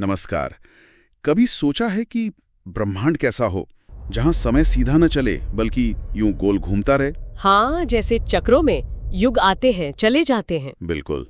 नमस्कार। कभी सोचा है कि ब्रह्मांड कैसा हो जहां समय सीधा न चले बल्कि यूं गोल घूमता रहे? हाँ, जैसे चक्रों में युग आते हैं चले जाते हैं। बिल्कुल।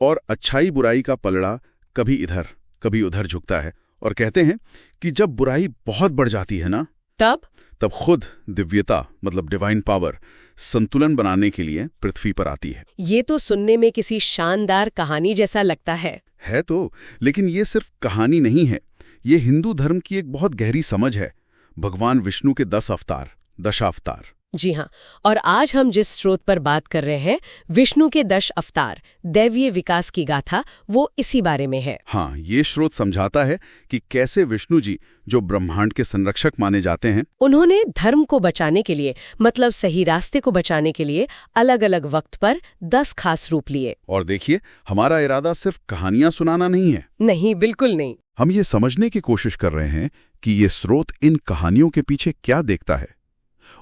और अच्छाई बुराई का पलड़ा कभी इधर कभी उधर झुकता है और कहते हैं कि जब बुराई बहुत बढ़ जाती है ना, तब खुद दिव्यता मतलब डिवाइन पावर संतुलन बनाने के लिए पृथ्वी पर आती है। ये तो सुनने में किसी शानदार कहानी जैसा लगता है। तो लेकिन ये सिर्फ कहानी नहीं है, ये हिंदू धर्म की एक बहुत गहरी समझ है। भगवान विष्णु के 10 अवतार, दशावतार। जी हाँ, और आज हम जिस स्रोत पर बात कर रहे हैं, विष्णु के 10 अवतार, दैवीय विकास की गाथा, वो इसी बारे में है। हाँ, ये स्रोत समझाता है कि कैसे विष्णु जी, जो ब्रह्मांड के संरक्षक माने जाते हैं, उन्होंने धर्म को बचाने के लिए, मतलब सही रास्ते को बचाने के लिए अलग अलग वक्त पर 10 खास रूप लिए। और देखिए, हमारा इरादा सिर्फ कहानियां सुनाना नहीं है। नहीं, बिल्कुल नहीं। हम ये समझने की कोशिश कर रहे हैं कि ये स्रोत इन कहानियों के पीछे क्या देखता है,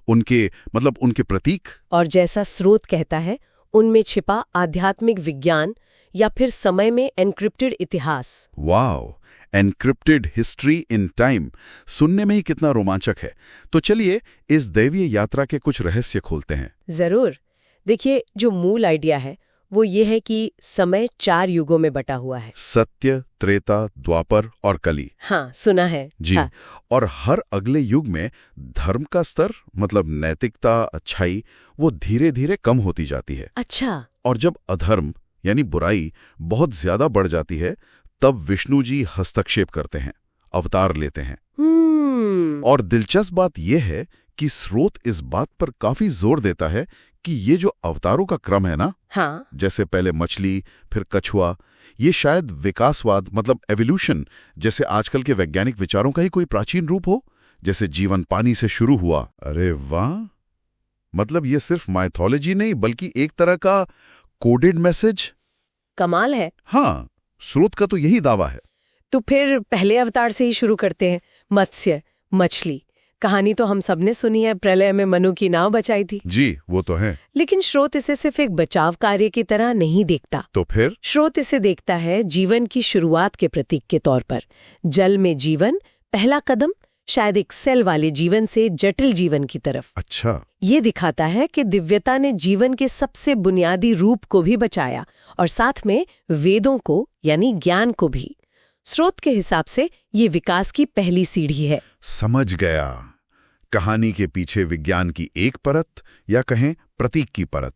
उनके प्रतीक। और जैसा स्रोत कहता है, उनमें छिपा आध्यात्मिक विज्ञान या फिर समय में एन्क्रिप्टेड इतिहास। Wow, encrypted history in time, सुनने में ही कितना रोमांचक है। तो चलिए इस दैवीय यात्रा के कुछ रहस्य खोलते हैं। जरूर। देखिए, जो मूल आइडिया है वो ये है कि समय 4 युगों में बटा हुआ है। सत्य, त्रेता, द्वापर और कली। हाँ, सुना है जी। हाँ। और हर अगले युग में धर्म का स्तर मतलब नैतिकता, अच्छाई, वो धीरे धीरे कम होती जाती है। अच्छा। और जब अधर्म यानी बुराई बहुत ज्यादा बढ़ जाती है, तब विष्णु जी हस्तक्षेप करते हैं, अवतार लेते हैं। और दिलचस्प बात यह है कि स्रोत इस बात पर काफी जोर देता है कि ये जो अवतारों का क्रम है ना, हाँ, जैसे पहले मछली, फिर कछुआ, ये शायद विकासवाद मतलब एवोल्यूशन जैसे आजकल के वैज्ञानिक विचारों का ही कोई प्राचीन रूप हो। जैसे जीवन पानी से शुरू हुआ। अरे वाह, मतलब ये सिर्फ माइथोलॉजी नहीं बल्कि एक तरह का कोडेड मैसेज। कमाल है। हाँ, स्रोत का तो यही दावा है। तो फिर पहले अवतार से ही शुरू करते हैं। मत्स्य, मछली। कहानी तो हम सबने सुनी है, प्रलय में मनु की नाव बचाई थी। जी, वो तो है। लेकिन स्रोत इसे सिर्फ एक बचाव कार्य की तरह नहीं देखता। तो फिर स्रोत इसे देखता है जीवन की शुरुआत के प्रतीक के तौर पर। जल में जीवन, पहला कदम, शायद एक सेल वाले जीवन से जटिल जीवन की तरफ। अच्छा। ये दिखाता है कि दिव्यता ने जीवन के सबसे बुनियादी रूप को भी बचाया और साथ में वेदों को यानी ज्ञान को भी। स्रोत के हिसाब से ये विकास की पहली सीढ़ी है। समझ गया। कहानी के पीछे विज्ञान की एक परत या कहें प्रतीक की परत।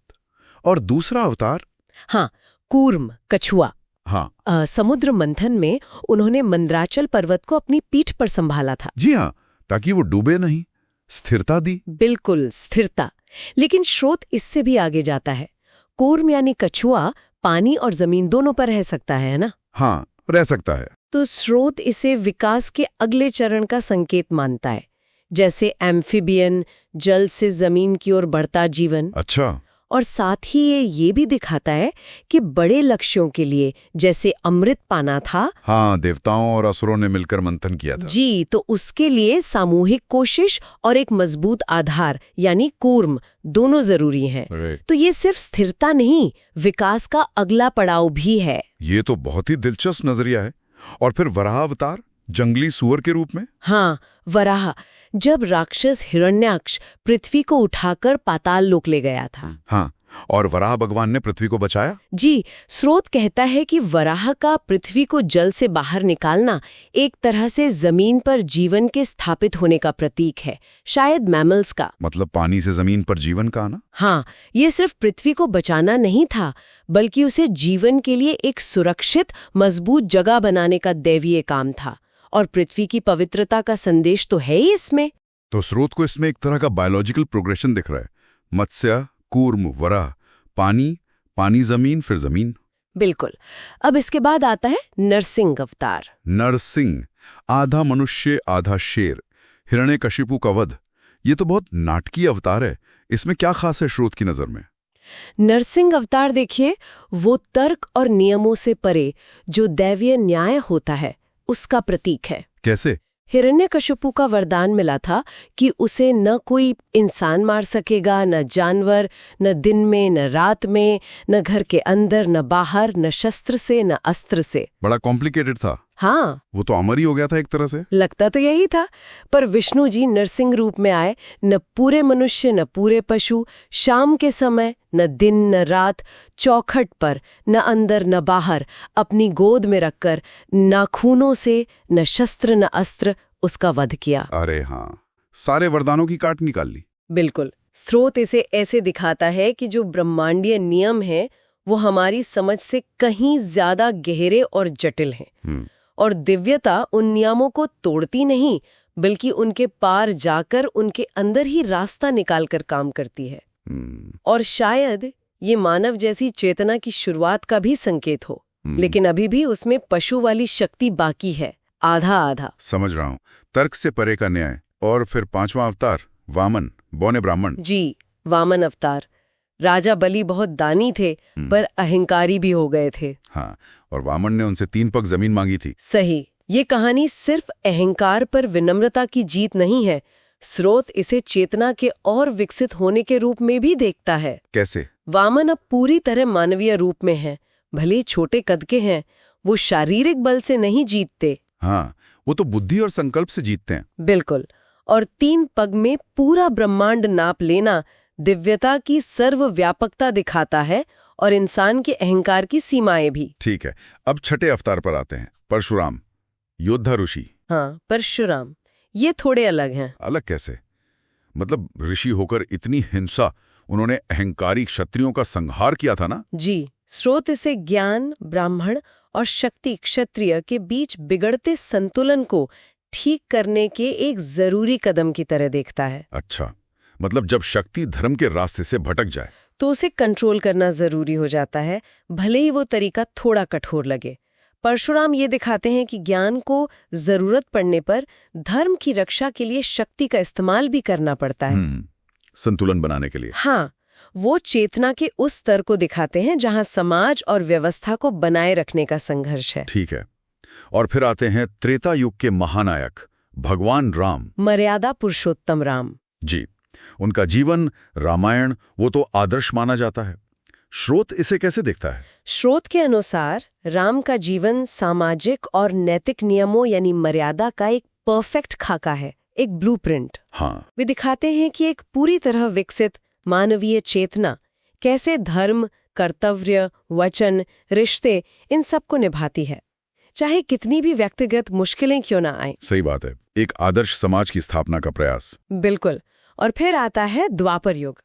और दूसरा अवतार? हाँ, कूर्म, कछुआ। हाँ। समुद्र मंथन में उन्होंने मंदराचल पर्वत को अपनी पीठ पर संभाला था। जी हाँ, ताकि वो डूबे नहीं, स्थिरता दी। बिल्कुल, स्थिरता। लेकिन स्रोत इससे भी आगे जाता है। कूर्म यानी कछुआ पानी और जमीन दोनों पर रह सकता है ना? हाँ, रह सकता है। तो स्रोत इसे विकास के अगले चरण का संकेत मानता है, जैसे एम्फीबियन, जल से जमीन की ओर बढ़ता जीवन। अच्छा। और साथ ही ये भी दिखाता है कि बड़े लक्ष्यों के लिए, जैसे अमृत पाना था। हाँ, देवताओं और असुरों ने मिलकर मंथन किया था। जी, तो उसके लिए सामूहिक कोशिश और एक मजबूत आधार यानी कूर्म दोनों जरूरी हैं। तो ये सिर्फ स्थिरता नहीं, विकास का अगला पड़ाव भी है। ये तो बहुत ही दिलचस्प नजरिया है। और फिर वराह अवतार, जंगली सुअर के रूप में? हाँ, वराह, जब राक्षस हिरण्याक्ष पृथ्वी को उठाकर पाताल लोक ले गया था। हाँ, और वराह भगवान ने पृथ्वी को बचाया। जी, स्रोत कहता है कि वराह का पृथ्वी को जल से बाहर निकालना एक तरह से जमीन पर जीवन के स्थापित होने का प्रतीक है, शायद मैमल्स का। मतलब पानी से जमीन पर जीवन का आना। हाँ, ये सिर्फ पृथ्वी को बचाना नहीं था, बल्कि उसे जीवन के लिए एक सुरक्षित, मजबूत जगह बनाने का दैवीय काम था। और पृथ्वी की पवित्रता का संदेश तो है ही इसमें। तो स्रोत को इसमें एक तरह का बायोलॉजिकल प्रोग्रेशन दिख रहा है। मत्स्य, कूर्म, वराह, पानी, जमीन, फिर जमीन। बिल्कुल। अब इसके बाद आता है नरसिंह अवतार। नरसिंह, आधा मनुष्य आधा शेर, हिरण्यकशिपु का वध। ये तो बहुत नाटकीय अवतार है। इसमें क्या खास है स्रोत की नजर में? नरसिंह अवतार देखिए, वो तर्क और नियमों से परे जो दैवीय न्याय होता है उसका प्रतीक है। कैसे? हिरण्यकशिपु का वरदान मिला था कि उसे न कोई इंसान मार सकेगा, न जानवर, न दिन में न रात में, न घर के अंदर न बाहर, न शस्त्र से न अस्त्र से। बड़ा कॉम्प्लिकेटेड था। हाँ, वो तो अमर ही हो गया था एक तरह से। लगता तो यही था, पर विष्णु जी नरसिंह रूप में आए, न पूरे मनुष्य न पूरे पशु, शाम के समय न दिन न रात, चौखट पर न अंदर न बाहर, अपनी गोद में रखकर नाखूनों से न शस्त्र न अस्त्र उसका वध किया। अरे हाँ, सारे वरदानों की काट निकाल ली। बिल्कुल। स्रोत इसे ऐसे दिखाता है कि जो ब्रह्मांडीय नियम है वो हमारी समझ से कहीं ज्यादा गहरे और जटिल हैं। और दिव्यता उन नियमों को तोड़ती नहीं, बल्कि उनके पार जाकर उनके अंदर ही रास्ता निकालकर काम करती है। और शायद ये मानव जैसी चेतना की शुरुआत का भी संकेत हो, लेकिन अभी भी उसमें पशु वाली शक्ति बाकी है, आधा आधा। समझ रहा हूँ। तर्क से परे का न्याय। और फिर 5वां अवतार वामन, बौने ब्राह्मण। जी, वामन अवतार। राजा बलि बहुत दानी थे, पर अहंकारी भी हो गए थे। हाँ, और वामन ने उनसे 3 पग जमीन मांगी थी। सही। ये कहानी सिर्फ अहंकार पर विनम्रता की जीत नहीं है। स्रोत इसे चेतना के और विकसित होने के रूप में भी देखता है। कैसे? वामन अब पूरी तरह मानवीय रूप में है, भले ही छोटे कद के हैं। वो शारीरिक बल से नहीं जीतते। हाँ, वो तो बुद्धि और संकल्प से जीतते हैं। बिल्कुल। और 3 पग में पूरा ब्रह्मांड नाप लेना दिव्यता की सर्वव्यापकता दिखाता है, और इंसान के अहंकार की सीमाएं भी। ठीक है, अब छठे अवतार पर आते हैं, परशुराम, योद्धा ऋषि। हाँ, परशुराम। ये थोड़े अलग हैं। अलग कैसे? मतलब ऋषि होकर इतनी हिंसा, उन्होंने अहंकारी क्षत्रियों का संहार किया था ना? जी। स्रोत इसे ज्ञान, ब्राह्मण और शक्ति क्षत्रिय के बीच बिगड़ते संतुलन को ठीक करने के एक जरूरी कदम की तरह देखता है। अच्छा, मतलब जब शक्ति धर्म के रास्ते से भटक जाए तो उसे कंट्रोल करना जरूरी हो जाता है, भले ही वो तरीका थोड़ा कठोर लगे। परशुराम ये दिखाते हैं कि ज्ञान को जरूरत पड़ने पर धर्म की रक्षा के लिए शक्ति का इस्तेमाल भी करना पड़ता है। संतुलन बनाने के लिए। हाँ, वो चेतना के उस स्तर को दिखाते हैं जहां समाज और व्यवस्था को बनाए रखने का संघर्ष है। ठीक है। और फिर आते हैं त्रेता युग के महानायक भगवान राम, मर्यादा पुरुषोत्तम राम। जी, उनका जीवन, रामायण, वो तो आदर्श माना जाता है। स्रोत इसे कैसे देखता है? स्रोत के अनुसार राम का जीवन सामाजिक और नैतिक नियमों यानी मर्यादा का एक परफेक्ट खाका है, एक ब्लूप्रिंट। हाँ, वे दिखाते हैं कि एक पूरी तरह विकसित मानवीय चेतना कैसे धर्म, कर्तव्य, वचन, रिश्ते इन सब को निभाती है, चाहे कितनी भी व्यक्तिगत मुश्किलें क्यों ना आए। सही बात है, एक आदर्श समाज की स्थापना का प्रयास। बिल्कुल। और फिर आता है द्वापर युग,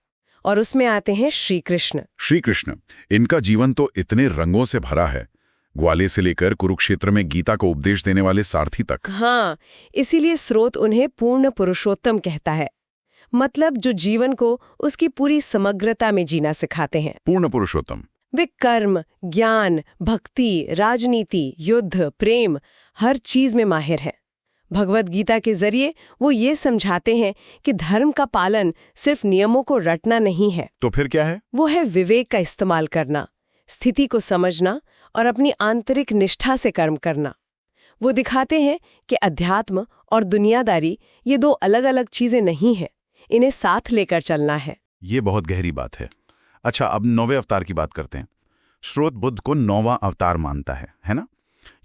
और उसमें आते हैं श्री कृष्ण। श्री कृष्ण, इनका जीवन तो इतने रंगों से भरा है, ग्वालियर से लेकर कुरुक्षेत्र में गीता को उपदेश देने वाले सारथी तक। हाँ, इसीलिए स्रोत उन्हें पूर्ण पुरुषोत्तम कहता है, मतलब जो जीवन को उसकी पूरी समग्रता में जीना सिखाते हैं। पूर्ण पुरुषोत्तम। वे कर्म, ज्ञान, भक्ति, राजनीति, युद्ध, प्रेम हर चीज में माहिर हैं। भगवत गीता के जरिए वो ये समझाते हैं कि धर्म का पालन सिर्फ नियमों को रटना नहीं है। तो फिर क्या है? वो है विवेक का इस्तेमाल करना, स्थिति को समझना और अपनी आंतरिक निष्ठा से कर्म करना। वो दिखाते हैं कि अध्यात्म और दुनियादारी ये 2 अलग-अलग चीजें नहीं हैं, इन्हें साथ लेकर चलना है। ये बहुत गहरी बात है। अच्छा, अब 9वें अवतार की बात करते हैं। स्रोत बुद्ध को 9वां अवतार मानता है ना?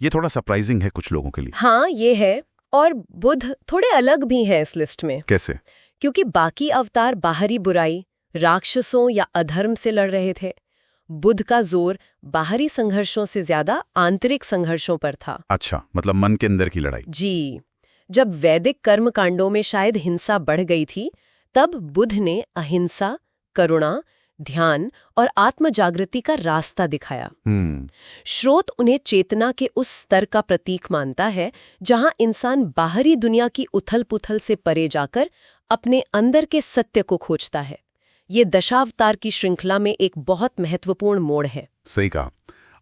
ये थोड़ा सरप्राइजिंग है कुछ लोगों के लिए। हाँ, ये है। और बुद्ध थोड़े अलग भी हैं इस लिस्ट में। कैसे? क्योंकि बाकी अवतार बाहरी बुराई, राक्षसों या अधर्म से लड़ रहे थे। बुद्ध का जोर बाहरी संघर्षों से ज्यादा आंतरिक संघर्षों पर था। अच्छा, मतलब मन के अंदर की लड़ाई। जी। जब वैदिक कर्म कांडों में शायद हिंसा बढ़ गई थी, तब बुद्ध ने अहिंसा, करुणा, ध्यान और आत्म जागृति का रास्ता दिखाया। स्रोत उन्हें चेतना के उस स्तर का प्रतीक मानता है जहां इंसान बाहरी दुनिया की उथल-पुथल से परे जाकर अपने अंदर के सत्य को खोजता है। ये दशावतार की श्रृंखला में एक बहुत महत्वपूर्ण मोड़ है। सही कहा,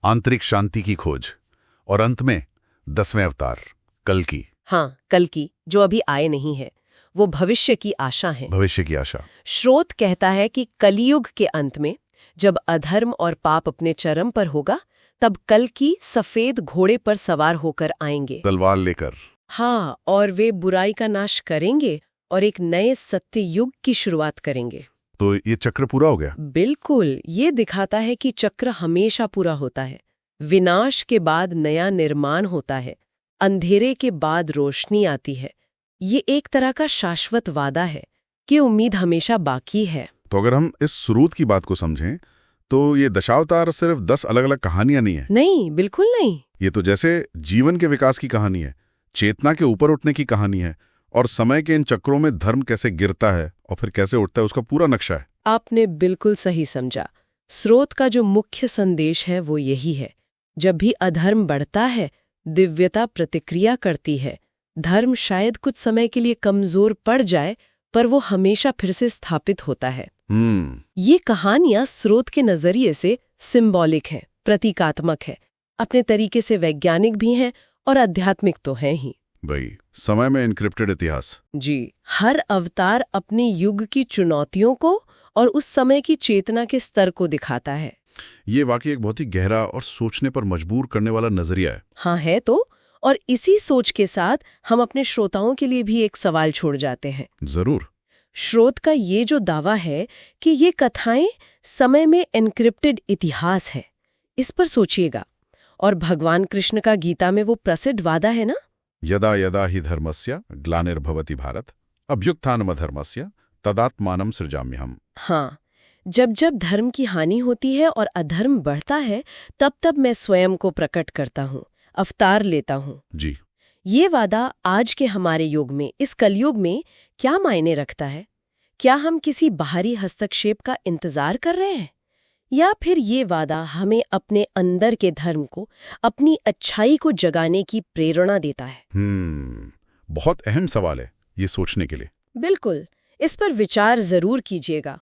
आंतरिक शांति की खोज। और अंत में 10वें अवतार कल्कि। हाँ, कल्कि, जो अभी आए नहीं है, वो भविष्य की आशा है। भविष्य की आशा। स्रोत कहता है कि कलियुग के अंत में जब अधर्म और पाप अपने चरम पर होगा, तब कल्कि सफेद घोड़े पर सवार होकर आएंगे, तलवार लेकर। हाँ, और वे बुराई का नाश करेंगे और एक नए सत्य युग की शुरुआत करेंगे। तो ये चक्र पूरा हो गया? बिल्कुल। ये दिखाता है कि चक्र हमेशा पूरा होता है। विनाश के बाद नया निर्माण होता है, अंधेरे के बाद रोशनी आती है, ये एक तरह का शाश्वत वादा है कि उम्मीद हमेशा बाकी है। तो अगर हम इस स्रोत की बात को समझें तो ये दशावतार सिर्फ 10 अलग-अलग कहानियां नहीं है। नहीं, बिल्कुल नहीं। ये तो जैसे जीवन के विकास की कहानी है, चेतना के ऊपर उठने की कहानी है, और समय के इन चक्रों में धर्म कैसे गिरता है और फिर कैसे उठता है उसका पूरा नक्शा है। आपने बिल्कुल सही समझा। स्रोत का जो मुख्य संदेश है वो यही है, जब भी अधर्म बढ़ता है, दिव्यता प्रतिक्रिया करती है। धर्म शायद कुछ समय के लिए कमजोर पड़ जाए, पर वो हमेशा फिर से स्थापित होता है। ये कहानियां स्रोत के नजरिए से सिंबॉलिक हैं, प्रतीकात्मक है, अपने तरीके से वैज्ञानिक भी हैं और आध्यात्मिक तो हैं ही। भाई, समय में इनक्रिप्टेड इतिहास। जी, हर अवतार अपने युग की चुनौतियों को और उस समय की चेतना के स्तर को दिखाता है। ये वाकई एक बहुत ही गहरा और सोचने पर मजबूर करने वाला नजरिया है। हाँ है तो। और इसी सोच के साथ हम अपने श्रोताओं के लिए भी एक सवाल छोड़ जाते हैं। जरूर। स्रोत का ये जो दावा है कि ये कथाएं समय में एन्क्रिप्टेड इतिहास है, इस पर सोचिएगा। और भगवान कृष्ण का गीता में वो प्रसिद्ध वादा है ना, यदा यदा हि धर्मस्य ग्लानिर्भवति भारत अभ्युत्थानमधर्मस्य तदात्मानं सृजाम्यहम्। हाँ, जब जब धर्म की हानि होती है और अधर्म बढ़ता है, तब तब मैं स्वयं को प्रकट करता हूँ, अवतार लेता हूँ। जी। ये वादा आज के हमारे युग में, इस कलयुग में क्या मायने रखता है? क्या हम किसी बाहरी हस्तक्षेप का इंतजार कर रहे हैं, या फिर ये वादा हमें अपने अंदर के धर्म को, अपनी अच्छाई को जगाने की प्रेरणा देता है? बहुत अहम सवाल है ये सोचने के लिए। बिल्कुल, इस पर विचार जरूर कीजिएगा।